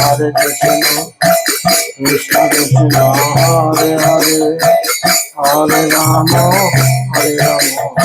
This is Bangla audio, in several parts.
Hare Krishna, Krishna Krishna, Hare Hare, Hare Rama, Hare Rama, Hare Hare.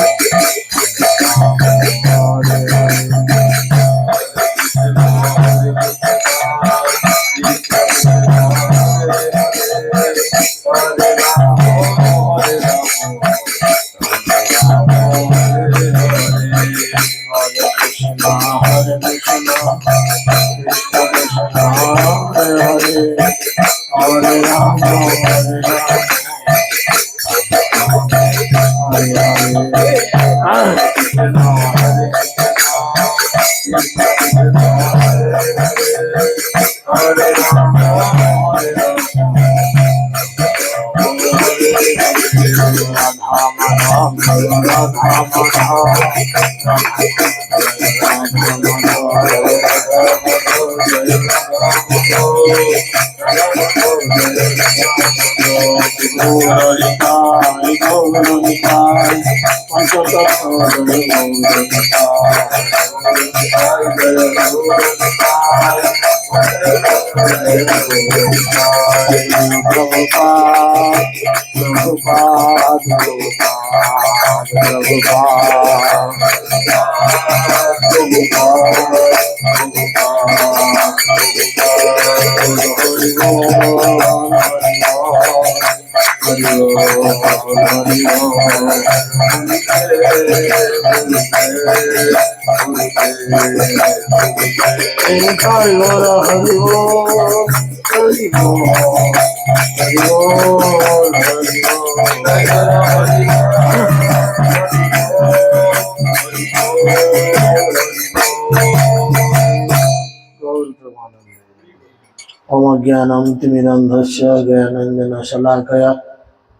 ज्ञानंतिमिरन्धस्य ज्ञानाञ्जनशलाकया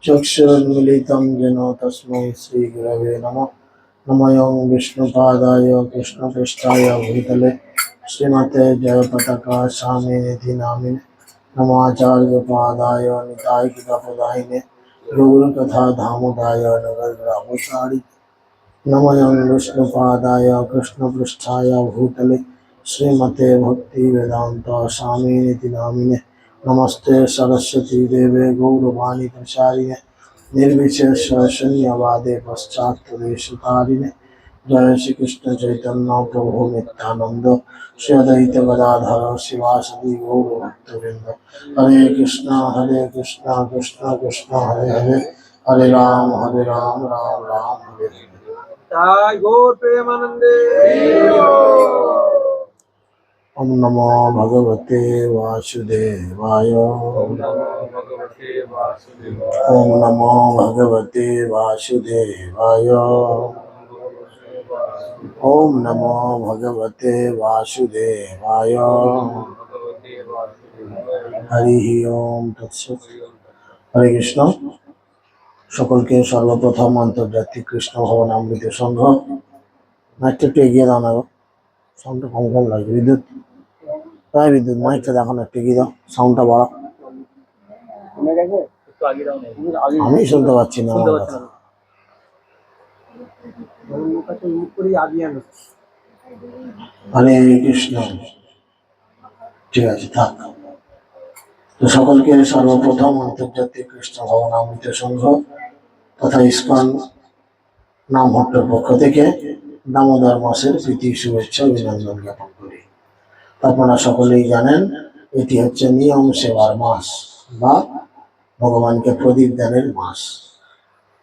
चक्षुरुन्मीलितं येन तस्मै श्रीगुरवे नमः। नमोऽयं विष्णुपादाय कृष्णपृष्ठाय भूतले श्रीमते जयपताका स्वामिनिधि नामिने नमाचार्यपादाय निताय गदापदायिने गौरकथा धामोदाय नगरग्रामचारि नमोऽयं विष्णुपादाय कृष्णपृष्ठाय भूतले श्रीमते भक्ति वेदांत स्वामिनिधि नामिने नमस्ते सरस्वती देवे गौरवाणी प्रचारिणे निर्विशेष शून्यवादे पश्चात्तरेशुतारिणे जय श्री कृष्ण चैतन्य प्रभु नित्यानंद श्री अद्वैत गदाधर शिवासदि गौर भक्तवृंद हरे कृष्णा कृष्ण कृष्ण हरे हरे हरे राम राम राम हरे हरे। তাই গৌর প্রেমানন্দে। ओम नमो भगवते वासुदेवाय। ओम नमो भगवते वासुदेवाय। ओम नमो भगवते वासुदेवाय। हरि ओम तत्सत। हरे कृष्ण। সকলকে সর্বপ্রথম আন্তর্জাতিক কৃষ্ণ ভবনামৃত সংঘ মাইকটা একটু এগিয়ে দাও না গো, সাউন্ডটা কম কম লাগে। বিদ্যুৎ, তাই বিদ্যুৎ মাইকটা দেখো না, একটু এগিয়ে দাও, সাউন্ডটা বাড়াও। আমি শুনতে পাচ্ছি না আমার কথা। হরে কৃষ্ণ। ঠিক আছে, থাক। তো সকলকে সর্বপ্রথম আন্তর্জাতিক কৃষ্ণ ভবনামৃত সংঘ তথা ইস্কন নামহট্টের পক্ষ থেকে দামোদর মাসের প্রীতি শুভেচ্ছা অভিনন্দন জ্ঞাপন করি। আপনারা সকলেই জানেন এটি হচ্ছে নিয়ম সেবার মাস বা ভগবানকে প্রদীপ দানের মাস।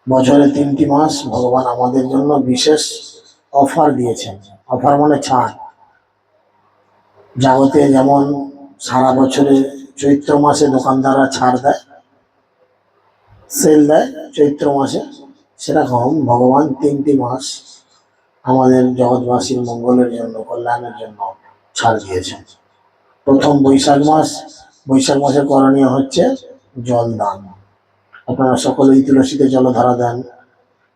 বছরে 3টি মাস ভগবান আমাদের জন্য বিশেষ অফার দিয়েছেন। অফার মানে ছাড়। জগতে যেমন সারা বছরে চৈত্র মাসে দোকানদাররা ছাড় দেয়, সেল দেয় চৈত্র মাসে, সেরকম ভগবান 3টি মাস আমাদের জগৎবাসীর মঙ্গলের জন্য, কল্যাণের জন্য ছাড় দিয়েছেন। প্রথম বৈশাখ মাস, বৈশাখ মাসে করণীয় হচ্ছে জল দান। আপনারা সকলেই তুলসীতে জলধারা দেন।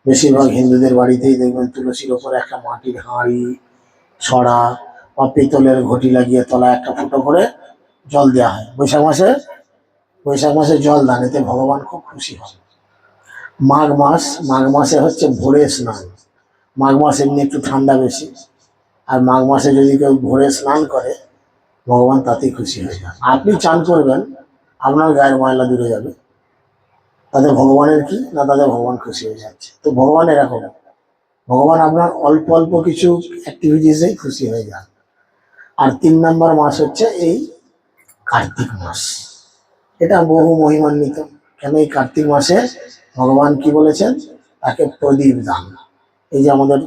বেশিরভাগ হিন্দুদের বাড়িতেই দেখবেন তুলসীর ওপরে একটা মাটির হাঁড়ি, ছড়া বা পিতলের ঘটি লাগিয়ে তলায় একটা ফুটো করে জল দেওয়া হয় বৈশাখ মাসে। বৈশাখ মাসে জল দান, এতে ভগবান খুব খুশি হন। মাঘ মাস, মাঘ মাসে হচ্ছে ভোরে স্নান। মাঘ মাস এমনি একটু ঠান্ডা বেশি, আর মাঘ মাসে যদি কেউ ভোরে স্নান করে ভগবান তাতেই খুশি হয়ে যান। আপনি চান করবেন, আপনার গায়ের ময়লা দূরে যাবে, তাতে ভগবানের কি না, তাতে ভগবান খুশি হয়ে যাচ্ছে। তো ভগবান এরকম, ভগবান আপনার অল্প অল্প কিছু অ্যাক্টিভিটিসেই খুশি হয়ে যান। আর 3 নম্বর মাস হচ্ছে এই কার্তিক মাস। এটা বহু মহিমান্বিত। কেন এই কার্তিক মাসে ভগবান কি বলেছেন, তাকে প্রদীপ দান। এই যে আমাদের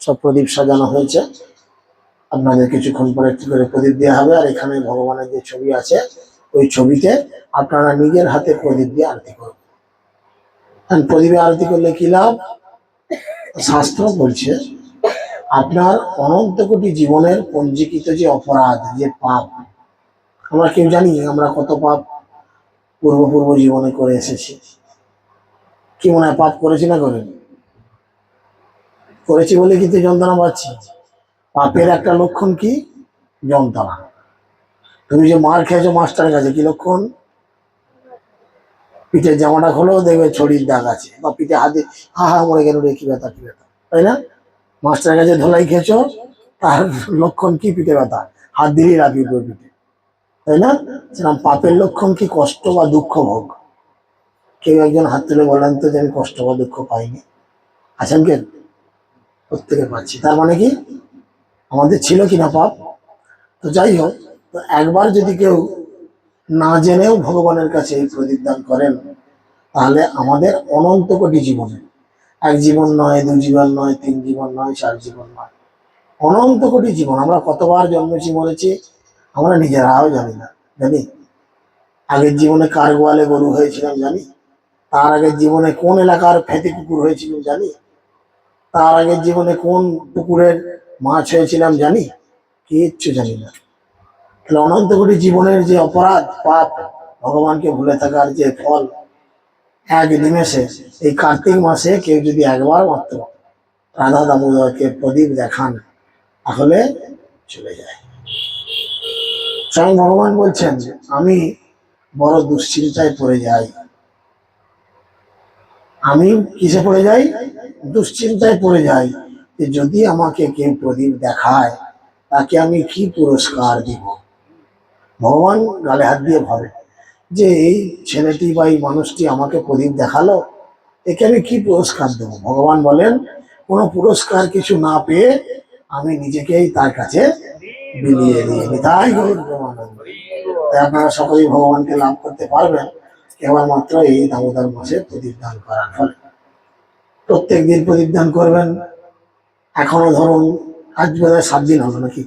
সব প্রদীপ সাজানো হয়েছে, আপনাদের কিছুক্ষণ পরে একটু করে প্রদীপ দেওয়া হবে। আর এখানে ভগবানের যে ছবি আছে, ওই ছবিতে আপনারা নিজের হাতে প্রদীপ দিয়ে আরতি করবেন। প্রদীপে আরতি করলে কি লাভ? শাস্ত্র বলছে আপনার অনন্ত কোটি জীবনের পঞ্জীকৃত যে অপরাধ, যে পাপ, আমরা কেউ জানি আমরা কত পাপ পূর্ব জীবনে করে এসেছি। কি মনে হয় পাপ করেছি না করিনি? করেছি বলে কিন্তু যন্ত্রণা পাচ্ছি। পাপের একটা লক্ষণ কি? যন্ত্রণা। তুমি যে মার খেয়েছো মাস্টারের কাছে, কি লক্ষণ? পিঠের জামাটা খোলো, দেখবে ছড়ির দাগ আছে, বা পিঠে হাতে হা হা মরে গেল রে, কি ব্যথা কি ব্যথা, তাই না? মাস্টারের কাছে ধোলাই খেয়েছো, তার লক্ষণ কি? পিঠে ব্যথা, হাত দিলেই রাখি পিঠে, তাই না? সেরকম পাপের লক্ষণ কি? কষ্ট বা দুঃখ ভোগ। কেউ একজন হাত তুলে বলেন তো যে আমি কষ্ট বা দুঃখ পাইনি। আছেন কে? প্রত্যেকে পাচ্ছি। তার মানে কি আমাদের ছিল কিনা পাপ? তো যাই হোক, তো একবার যদি কেউ না জেনেও ভগবানের কাছে এই প্রদীপ দান করেন, তাহলে আমাদের অনন্ত কোটি জীবনে, 1 জীবন নয়, 2 জীবন নয়, 3 জীবন নয়, 4 জীবন নয়, অনন্ত কোটি জীবন। আমরা কতবার জন্মেছি মরেছি আমরা নিজেরাও জানি না। জানি আগের জীবনে কার গোয়ালে গরু হয়েছিলাম জানি, তার আগের জীবনে কোন এলাকার ফেটে কুকুর হয়েছিলাম জানি, তার আগের জীবনে কোন পুকুরের মাছ হয়েছিলাম জানি, কিচ্ছু জানি না। তাহলে অনন্ত কোটি জীবনের যে অপরাধ পাপ, ভগবানকে ভুলে থাকার যে ফল, এক নিমেষে এই কার্তিক মাসে কেউ যদি একবার মাত্র রাধা দামোদরকে প্রদীপ দেখান, তাহলে চলে যায়। স্বয়ং ভগবান বলছেন যে আমি বড় দুশ্চিন্তায় পড়ে যাই। আমি কিসে পড়ে যাই? দুশ্চিন্তায় পড়ে যাই যে যদি আমাকে কেউ প্রদীপ দেখায়, তাকে আমি কি পুরস্কার দিব। ভগবান গালে হাত দিয়ে ভাবে যে এই ছেলেটি বা এই মানুষটি আমাকে প্রদীপ দেখালো, একে আমি কি পুরস্কার দেবো। ভগবান বলেন কোনো পুরস্কার কিছু না পেয়ে আমি নিজেকেই তার কাছে বিলিয়ে দিয়ে নি। তাই গৌর প্রেমানন্দ। তাই আপনারা সকলেই ভগবানকে লাভ করতে পারবেন কেবলমাত্র এই দামোদর মাসে প্রদীপ দান করার ফলে। প্রত্যেক দিন প্রদীপ দান করবেন। এখনো ধরুন আজ বোধহয় 7 দিন হলো নাকি?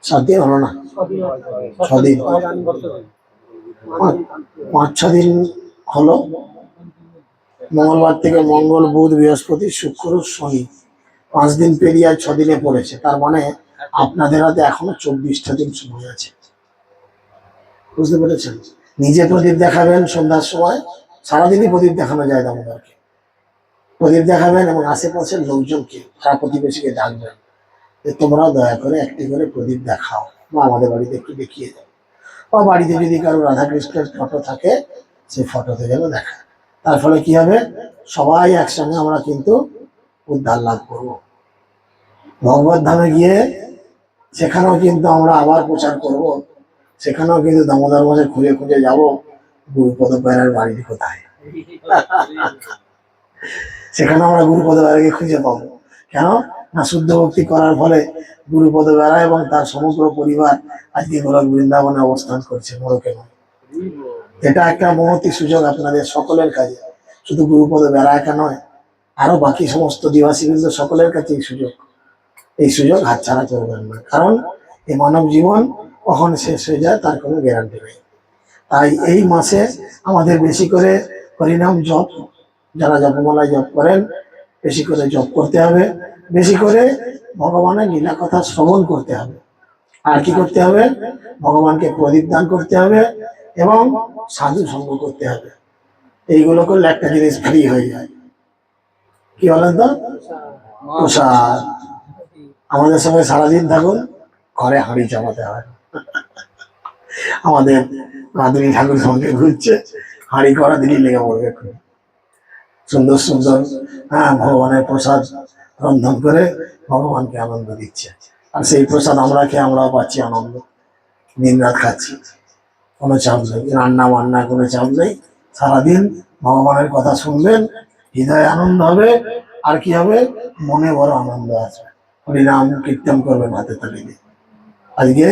7 দিন হলো না, 6 দিন, 5-6 দিন হলো। মঙ্গলবার থেকে মঙ্গল, বুধ, বৃহস্পতি, শুক্র, শনি, 5 দিন পেরিয়ে আজ 6 দিনে পড়েছে। তার মানে আপনাদের হাতে এখনো 24টা দিন সময় আছে। বুঝতে পেরেছেন? নিজে প্রদীপ দেখাবেন সন্ধ্যার সময়, সারাদিনই প্রদীপ দেখানো যায় দামোদরকে। প্রদীপ দেখাবেন এবং আশেপাশের লোকজনকে, পাড়া প্রতিবেশীকে ডাকবেন যে তোমরাও দয়া করে একটি করে প্রদীপ দেখাও, বা আমাদের বাড়িতে একটু দেখিয়ে দাও। বা বাড়িতে যদি কারো রাধাকৃষ্ণের ফটো থাকে, সেই ফটোতে যেন দেখায়। তার ফলে কি হবে? সবাই একসঙ্গে আমরা কিন্তু উদ্ধার লাভ করবো। ভগবত ধামে গিয়ে সেখানেও কিন্তু আমরা আবার প্রচার করব। সেখানেও কিন্তু দামোদর মাসে খুঁজে খুঁজে যাবো গুরুপদ বেড়ার বাড়িটি কোথায়। সেখানে আমরা গুরুপদ বেড়াকে খুঁজে পাবো। কেন না? শুদ্ধ ভক্তি করার ফলে গুরুপদ বেড়া এবং তার সমগ্র পরিবার আজকে গোলক বৃন্দাবনে অবস্থান করছে, মোড়কে নয়। এটা একটা মহতি সুযোগ আপনাদের সকলের কাছে। শুধু গুরুপদ বেড়া একা নয়, আরো বাকি সমস্ত দিবাসী কিন্তু সকলের কাছে এই সুযোগ হাতছাড়া করবেন না। কারণ এই মানব জীবন কখন শেষ হয়ে যায় তার কোনো গ্যারান্টি নেই। তাই এই মাসে আমাদের বেশি করে হরিনাম জপ, যারা জপমালায় জপ করেন বেশি করে জপ করতে হবে, বেশি করে ভগবানের লীলা কথা শ্রবণ করতে হবে। আর কি করতে হবে? ভগবানকে প্রদীপ দান করতে হবে এবং সাধু সঙ্গ করতে হবে। এইগুলো করলে একটা জিনিস ফ্রি হয়ে যায়, কি বলেন তো? প্রসাদ। আমাদের সঙ্গে সারাদিন থাকুন, ঘরে হাঁড়ি চাপাতে হয়। আমাদের রাধুনী ঠাকুর সঙ্গে ঘুরছে, হাঁড়ি করা দিনই লেগে পড়বে। সুন্দর সুন্দর ভগবানের প্রসাদ রন্ধন করে ভগবানকে আনন্দ দিচ্ছে। আর সেই প্রসাদ আমরা খেয়ে আমরাও পাচ্ছি আনন্দ, দিন রাত খাচ্ছি, কোনো চাপ নেই, রান্না বান্না কোনো চাপ নেই। সারাদিন ভগবানের কথা শুনবেন, হৃদয়ে আনন্দ হবে। আর কি হবে? মনে বড় আনন্দ আছে। হরিনাম কীর্তন করবেন হাতে তালি দিয়ে। আজকে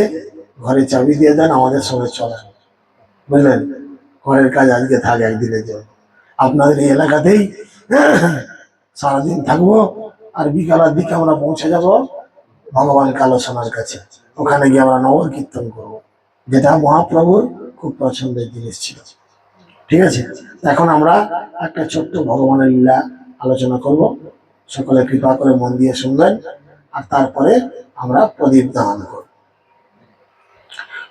ঘরে চাবি দিয়ে দেন, আমাদের সঙ্গে চলেন, বুঝলেন? ঘরের কাজ আজকে থাক একদিনের জন্য। আপনাদের এই এলাকাতেই সারাদিন থাকবো, আর বিকালের দিকে আমরা পৌঁছে যাব ভগবান কালো সোনার কাছে। ওখানে গিয়ে আমরা নগর কীর্তন করব, যেটা মহাপ্রভুর খুব পছন্দের জিনিস ছিল। ঠিক আছে, এখন আমরা একটা ছোট্ট ভগবানের লীলা আলোচনা করব। সকলে কৃপা করে মন দিয়ে শুনবেন, আর তারপরে আমরা প্রদীপ দান করব।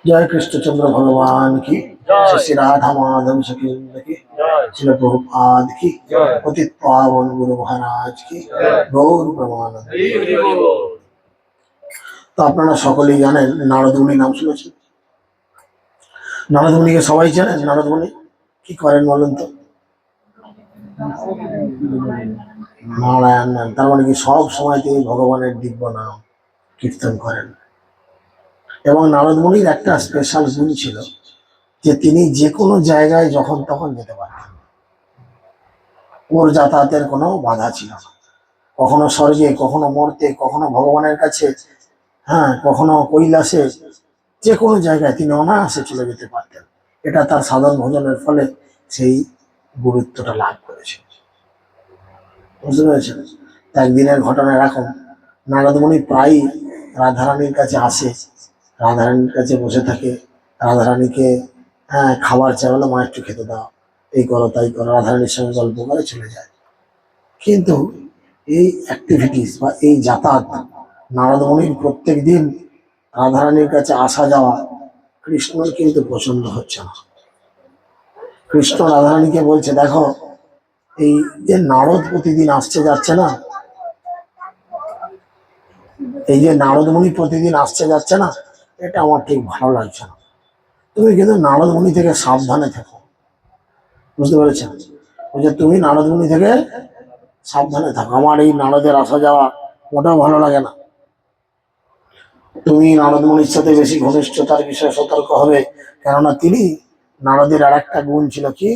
জয় কৃষ্ণচন্দ্র ভগবান কি, শ্রী রাধা মাধব সখীন্দ কি, শিল প্রভুপাদ কি, পতিত পাবন গুরু মহারাজ কি, গৌর প্রমানন্দ। তো আপনারা সকলেই জানেন নারদ মুনি নাম শুনেছেন। নারদ মুনিকে সবাই জানেন। নারদ মুনি কি করেন বলেন তো? নারায়ণ নাম, তার মানে কি সব সময় তিনি ভগবানের দিব্য নাম কীর্তন করেন। এবং নারদ মুনির একটা স্পেশাল গুণ ছিল যে তিনি যে কোনো জায়গায় যখন তখন যেতে পারতেন, ওর যাতায়াতের কোনো বাধা ছিল না। কখনো স্বর্গে, কখনো মর্তে, কখনো ভগবানের কাছে, কখনো কৈলাসে, যে কোনো জায়গায় তিনি অনায়াসে চলে যেতে পারতেন। এটা তার সাধন ভজনের ফলে সেই গুরুত্বটা লাভ করেছে, বুঝতে পেরেছেন? একদিনের ঘটনা এরকম, নারদমণি প্রায়ই রাধারানীর কাছে আসে, রাধারানীর কাছে বসে থাকে, রাধারানীকে খাবার চাইলে মা একটু খেতে দাও, এই করো তাই করো, রাধারানীর সঙ্গে গল্প করে চলে যায়। কিন্তু এই অ্যাক্টিভিটিস বা এই যাতায়াত, নারদমণির প্রত্যেক দিন রাধারানীর কাছে আসা যাওয়া কৃষ্ণর কিন্তু পছন্দ হচ্ছে না। কৃষ্ণ রাধারানীকে বলছে, দেখো এই যে নারদ প্রতিদিন আসছে যাচ্ছে না, এই যে নারদমণি প্রতিদিন আসছে যাচ্ছে না, এটা আমার ঠিক ভালো লাগছে না। তুমি কিন্তু নারদমণি থেকে সাবধানে থেকো, বুঝতে পেরেছেন? ওই যে তুমি নারদমণি থেকে সাবধানে থাকো, আমার এই নারদের আসা যাওয়া মোটেও ভালো লাগে না। তুমি নারদমণির সাথে বেশি ঘনিষ্ঠতার বিষয়ে সতর্ক হবে, কেননা তিনি, নারদের আর একটা গুণ ছিল কি,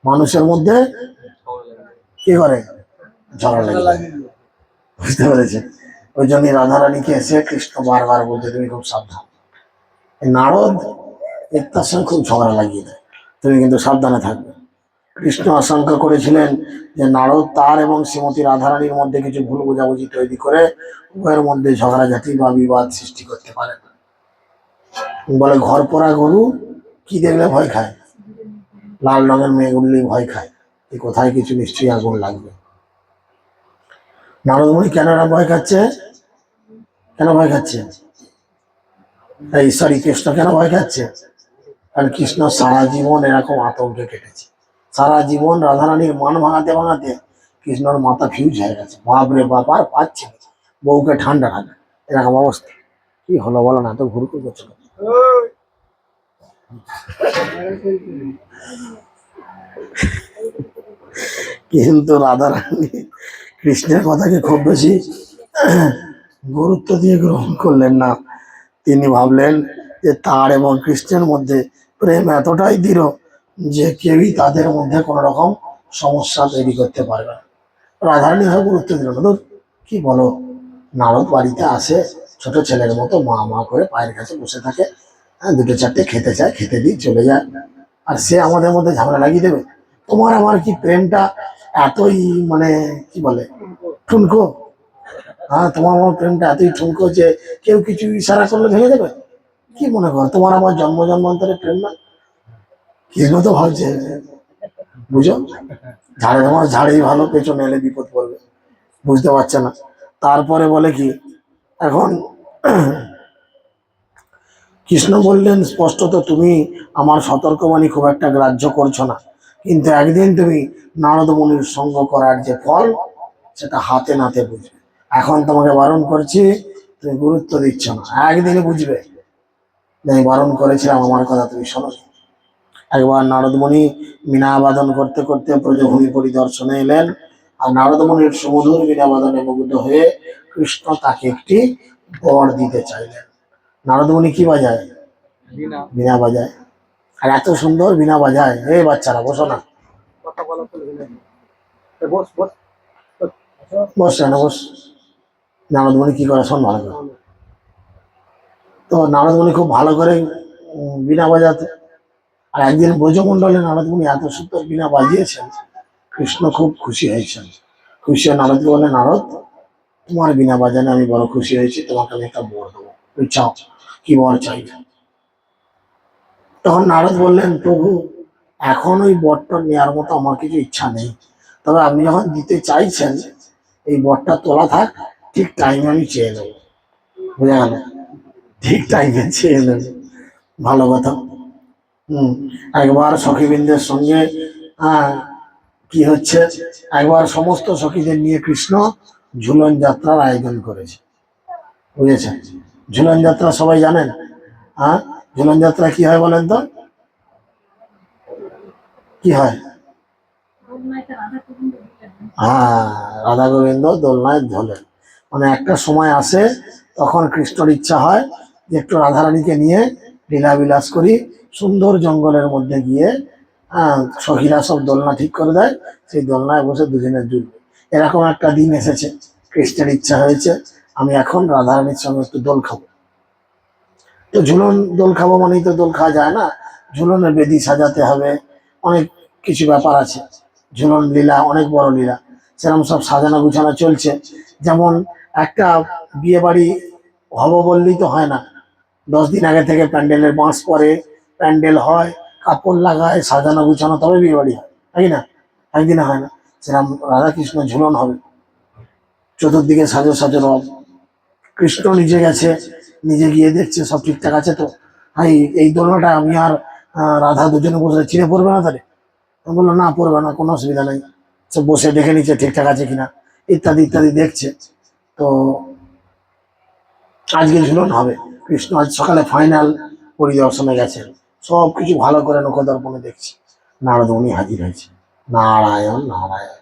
মানুষের মধ্যে কি করে, ঝগড়া লাগে, বুঝতে পেরেছেন? ওই জন্য রাধারানীকে এসে কৃষ্ণ বারবার বলছে তুমি খুব সাবধান, নারদ তার সঙ্গে খুব ঝগড়া লাগিয়ে দেয়, তুমি কিন্তু সাবধানে থাকবে। কৃষ্ণ আশঙ্কা করেছিলেন যে নারদ তার এবং শ্রীমতী রাধারানীর মধ্যে কিছু ভুল বোঝাবুঝি তৈরি করে উভয়ের মধ্যে ঝগড়াঝাটি বা বিবাদ সৃষ্টি করতে পারেন। বলে ঘর পোড়া গরু কি দেখলে ভয় খায়, লাল রঙের মেঘ উঠলেই ভয় খায়, কোথায় কিছু নিশ্চয়ই আগুন লাগবে। নারদমণি কেন ভয় খাচ্ছে? কেন ভয় খাচ্ছে? এই সরি, কৃষ্ণ কেন ভয় খাচ্ছে? কারণ কৃষ্ণ সারা জীবন এরকম আতঙ্কে কেটেছে। সারা জীবন রাধারানীর মান ভাঙাতে ভাঙাতে কৃষ্ণর মাথা ফিউজ হয়ে গেছে। বাপরে বাপ, আর পাচ্ছে বউকে ঠান্ডা রাখে, এরকম অবস্থা। কি হলো বলো না, এত ঘুরঘুর করছিল। কিন্তু রাধারানী কৃষ্ণের কথাকে খুব বেশি গুরুত্ব দিয়ে গ্রহণ করলেন না। তিনি ভাবলেন যে তার এবং কৃষ্ণের মধ্যে প্রেম এতটাই দৃঢ় যে কেউই তাদের মধ্যে কোনো রকম সমস্যা তৈরি করতে পারবে না। রাধারানী হয়ে গুরুত্ব দিল না। কি বলো, নারদ বাড়িতে আসে ছোট ছেলের মতো মা মা করে পায়ের কাছে বসে থাকে, দুটো চারটে খেতে চায়, খেতে দিই চলে যায়, আর সে আমাদের মধ্যে ঝামেলা লাগিয়ে দেবে। তোমার আমার কি প্রেমটা এতই মানে কি বলে ঠুনকো? তোমার আমার প্রেমটা এতই ঠুনকো যে কেউ কিছু ইশারা করলে ভেঙে দেবে? কি মনে করো তোমার আমার জন্ম জন্মান্তরের প্রেম না? কৃষ্ণ তো ভাবছে, বুঝো, ঝাড়ে তোমার ঝাড়েই ভালো, পেছনে এলে বিপদ পড়বে, বুঝতে পারছে না। তারপরে বলে কি, এখন কৃষ্ণ বললেন স্পষ্টত, তুমি আমার সতর্কবাণী খুব একটা গ্রাহ্য করছো না, কিন্তু একদিন তুমি নারদ মুনির সঙ্গ করার যে ফল, সেটা হাতে নাতে বুঝবে। এখন তোমাকে বারণ করছি, তুমি গুরুত্ব দিচ্ছ না, একদিনে বুঝবে যে আমি বারণ করেছিলাম, আমার কথা তুমি শোনো। একবার নারদমণি বীণাবাদন করতে করতে ব্রজভূমি পরিদর্শনে এলেন, আর নারদমণির সুমধুর বীণাবাদনে মুগ্ধ হয়ে কৃষ্ণ তাকে একটি বর দিতে চাইলেন। নারদমণি কি বাজায়? বিনা বীণা বাজায়। আর এত সুন্দর বীণা বাজায়। এই বাচ্চারা বসো না, কথা বলা চলবে না। বস বস বস। বস না বস। নারদমণি কি করে শোন ভালো করে। তো নারদমণি খুব ভালো করে বীণা বাজাতে। আর একদিন ব্রজমণ্ডলে নারদমণি এত সুন্দর বীণা বাজিয়েছেন, কৃষ্ণ খুব খুশি হয়েছেন। খুশি হয়ে নারদকে বলে, নারদ, তোমার বীণা বাজানে আমি বড় খুশি হয়েছি, তোমাকে আমি একটা বর দেবো, তুমি চাও, কি বর চাইবে? তখন নারদ বললেন, প্রভু, এখন ওই বরটা নেওয়ার মতো আমার কিছু ইচ্ছা নেই, তবে আপনি যখন দিতে চাইছেন, এই বরটা তোলা থাক, ঠিক টাইমে আমি চেয়ে নেবো। বুঝা গেল? ঠিক টাইমে চেয়ে নেবো, ভালো কথা। একবার সখীবৃন্দের সঙ্গে আহ কি হচ্ছে, একবার সমস্ত সখীদের নিয়ে কৃষ্ণ ঝুলন যাত্রার আয়োজন করেছে, বুঝেছেন? ঝুলন যাত্রা সবাই জানেন? হ্যাঁ, ঝুলন যাত্রা কি হয় বলেন তো? কি হয়? হ্যাঁ, রাধা গোবিন্দ দোলনায় ঝোলেন। মানে একটা সময় আসে, তখন কৃষ্ণর ইচ্ছা হয় যে একটু রাধারানীকে নিয়ে লীলা বিলাস করি, সুন্দর জঙ্গলের মধ্যে গিয়ে সখীরা সব দোলনা ঠিক করে দেয়, সেই দোলনায় বসে দুজনে জুড়বে। এরকম একটা দিন এসেছে, কৃষ্ণের ইচ্ছা হয়েছে আমি এখন রাধারানীর সঙ্গে একটু দোল খাবো। তো ঝুলন দোল খাবো মানেই তো দোল খাওয়া যায় না, ঝুলনের বেদি সাজাতে হবে, অনেক কিছু ব্যাপার আছে। ঝুলন লীলা অনেক বড় লীলা, সেরকম সব সাজানো গুছানো চলছে। যেমন একটা বিয়ে বাড়ি হব বললেই তো হয় না, 10 দিন আগে থেকে প্যান্ডেলের বাঁশ পরে, প্যান্ডেল হয়, কাপড় লাগায়, সাজানো গুছানো, তবে বিয়ে বাড়ি হয়, তাই না? একদিনে হয় না। সেরকম রাধাকৃষ্ণ ঝুলন হবে, চতুর্দিকে সাজো সাজো রব। কৃষ্ণ নিজে গেছে, নিজে গিয়ে দেখছে সব ঠিকঠাক আছে তো। হ্যাঁ, এই দোলনাটা আমি আর রাধা দুজনে বসে, চিনে পড়বে না তাহলে? আমি বললো, না পড়বে না, কোনো অসুবিধা নেই। সে বসে দেখে নিচ্ছে ঠিকঠাক আছে কিনা, ইত্যাদি ইত্যাদি দেখছে। তো আজকে ঝুলন হবে। কৃষ্ণ আজ সকালে ফাইনাল পরিদর্শনে গেছেন, সব কিছু ভালো করে নখদর্পণে দেখছি। নারদ উনি হাজির হয়েছে, নারায়ণ নারায়ণ।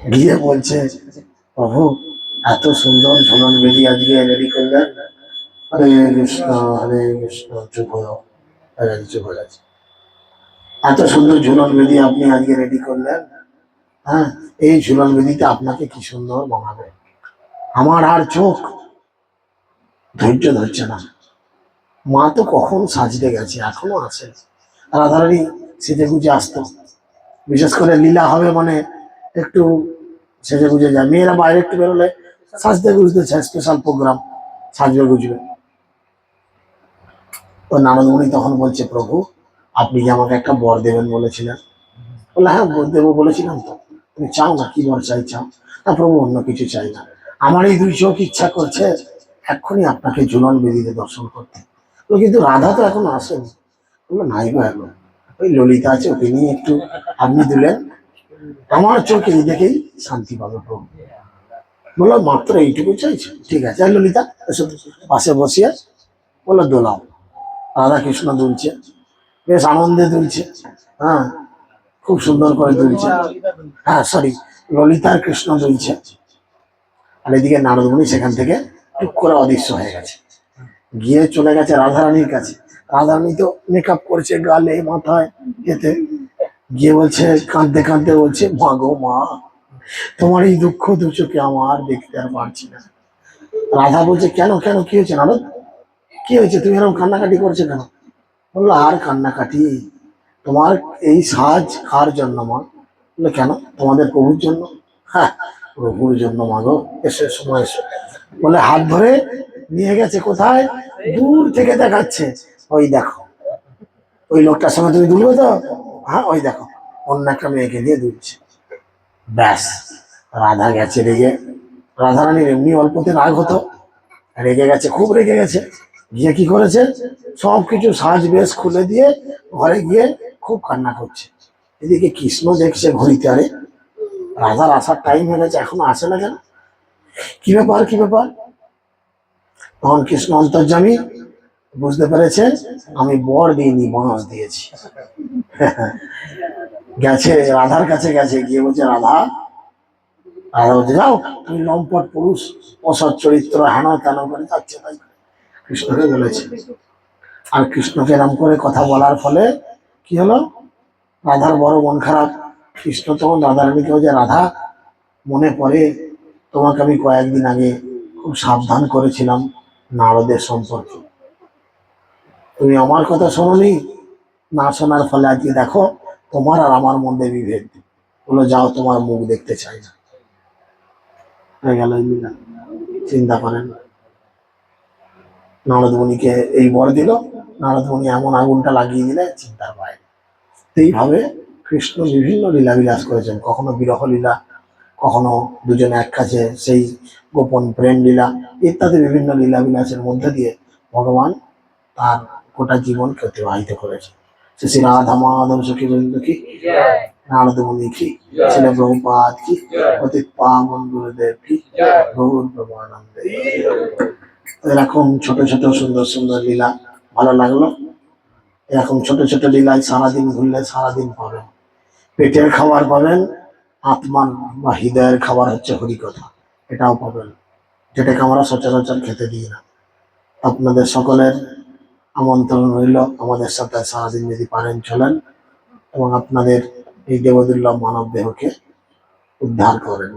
গিয়ে বলছে, প্রভু, এত সুন্দর ঝুলন বেদি আজকে রেডি করলেন। হরে কৃষ্ণ হরে কৃষ্ণ, চুপ হয়ে চুপ হয়ে গেছে। এত সুন্দর ঝুলন বেদি আপনি আজকে রেডি করলেন, হ্যাঁ, এই ঝুলন বেদিতে আপনাকে কি সুন্দর বানাবে। আমার আর চোখ ধৈর্য ধরছে না, মা তো কখন সাজতে গেছে, এখনো আসে। রাধারানী সেজে গুজে আসতো, বিশেষ করে লীলা হবে মানে একটু সেজে গুজে যায়। মেয়েরা বাইরে একটু বেরোলে সাজতে গুজতে চায়, স্পেশাল প্রোগ্রাম, সাজবে গুজবে। তো নারদমণি তখন বলছে, প্রভু, আপনি যে আমাকে একটা বর দেবেন বলেছিলেন। বলে, হ্যাঁ বর দেবো বলেছিলাম তো, তুমি চাও না? কি বর চাই চাও? না প্রভু, অন্য কিছু চাই না, আমার এই 2 চোখ ইচ্ছা করছে এক্ষুনি আপনাকে ঝুলন বেদিতে দর্শন করতে। কিন্তু রাধা তো এখনো আসেনি। বললো, নাই গো, এখন ওই ললিতা আছে, ওকে নিয়ে একটু আপনি দিলেন, আমার চোখ এই দেখেই শান্তি পাবে প্রভু। বললো, মাত্র এইটুকু চাইছে, ঠিক আছে। আর ললিতা এসব পাশে বসিয়ে বললো, দোলাও। রাধা কৃষ্ণ দুলছে, বেশ আনন্দে দুলছে। হ্যাঁ, খুব সুন্দর করে দুলছে। হ্যাঁ সরি, ললিতা আর কৃষ্ণ দুলছে। আর এদিকে নারদমণি সেখান থেকে টুক করে অদৃশ্য হয়ে গেছে, গিয়ে চলে গেছে রাধারানীর কাছে। রাধারানী তো মেকআপ করছে গালে মাথায়, এতে গিয়ে বলছে, কাঁদতে কাঁদতে বলছে, মা গো মা, তোমার এই দুঃখ 2 চোখে আমার দেখতে আর পারছি না। রাধা বলছে, কেন কেন, কি হয়েছে নারদ, কি হয়েছে, তুমি এরকম কান্নাকাটি করছো কেন? বললো, আর কান্নাকাটি, তোমার এই সাজ কার জন্য মা? বললো, কেন, তোমাদের প্রভুর জন্য। হ্যাঁ, প্রভুর জন্য মা গো, এসে সময় এসো। বলে হাত ধরে নিয়ে গেছে কোথায়, দূর থেকে দেখাচ্ছে, ওই দেখো ওই লোকটার সঙ্গে তুমি দুলবে তো, হ্যাঁ ওই দেখো অন্য একটা মেয়েকে দিয়ে দুলছে। ব্যাস, রাধা গেছে রেগে। রাধারানীর এমনি অল্পতে রাগ হতো, রেগে গেছে, খুব রেগে গেছে। গিয়ে কি করেছে, সব কিছু সাজ বেশ খুলে দিয়ে ঘরে গিয়ে খুব কান্না করছে। এদিকে কৃষ্ণ দেখছে ঘড়িতে, আরে রাধার আসার টাইম হয়ে গেছে, এখনো আসে না কেন, কি ব্যাপার কি ব্যাপার। তখন কৃষ্ণ অন্তর্যামী বুঝতে পেরেছে, আমি বর দিইনি, বনস দিয়েছি। গেছে রাধার কাছে, গেছে গিয়ে বলছে, রাধা। রাধা বলছে, যাও তুমি লম্পট পুরুষ, অসৎ চরিত্র, হেন তেন করে যাচ্ছে তাই কৃষ্ণকে বলেছে। আর কৃষ্ণকে এরম করে কথা বলার ফলে কি হলো, রাধার বড় মন খারাপ। কৃষ্ণ তখন রাধারানীকে বলছে, রাধা মনে পড়ে তোমাকে আমি কয়েকদিন আগে খুব সাবধান করেছিলাম নারদের সম্পর্কে, তুমি আমার কথা শোনোনি, না শোনার ফলে আজকে দেখো তোমার আর আমার মধ্যে বিভেদ, বলো যাও তোমার মুখ দেখতে চাই না। হয়ে গেল এই লীলা। চিন্তা করেন, নারদ মুনিকে এই বর দিল, নারদ মুনি এমন আগুনটা লাগিয়ে দিলে চিন্তার বাইরে। এইভাবে কৃষ্ণ বিভিন্ন লীলা বিলাস করেছেন, কখনো বিরহ লীলা, কখনো দুজনে এক কাছে সেই গোপন প্রেম লীলা ইত্যাদি বিভিন্ন লীলা বিলাসের মধ্যে দিয়ে ভগবান তার গোটা জীবনকে অতিবাহিত করেছে। শ্রী রাধা মাধব সখী বৃন্দ কি, নারদ মুনি কি, শিল প্রভুপাদ কি, পতিত পাবন গুরুদেব কি, গৌর প্রেমানন্দে। এরকম ছোট ছোট সুন্দর সুন্দর লীলা ভালো লাগলো। এরকম ছোট ছোট লীলায় সারাদিন ঘুরলে সারাদিন পাবেন। পেটের খাবার পাবেন, আত্মান বা হৃদয়ের খাবার হচ্ছে হরিকথা, এটাও পাবেন, যেটাকে আমরা সচরাচর খেতে দিই না। আপনাদের সকলের আমন্ত্রণ রইল আমাদের সাথে সারাদিন যদি পারেন চলেন এবং আপনাদের এই দেবদুর্লভ মানব দেহকে উদ্ধার করেন।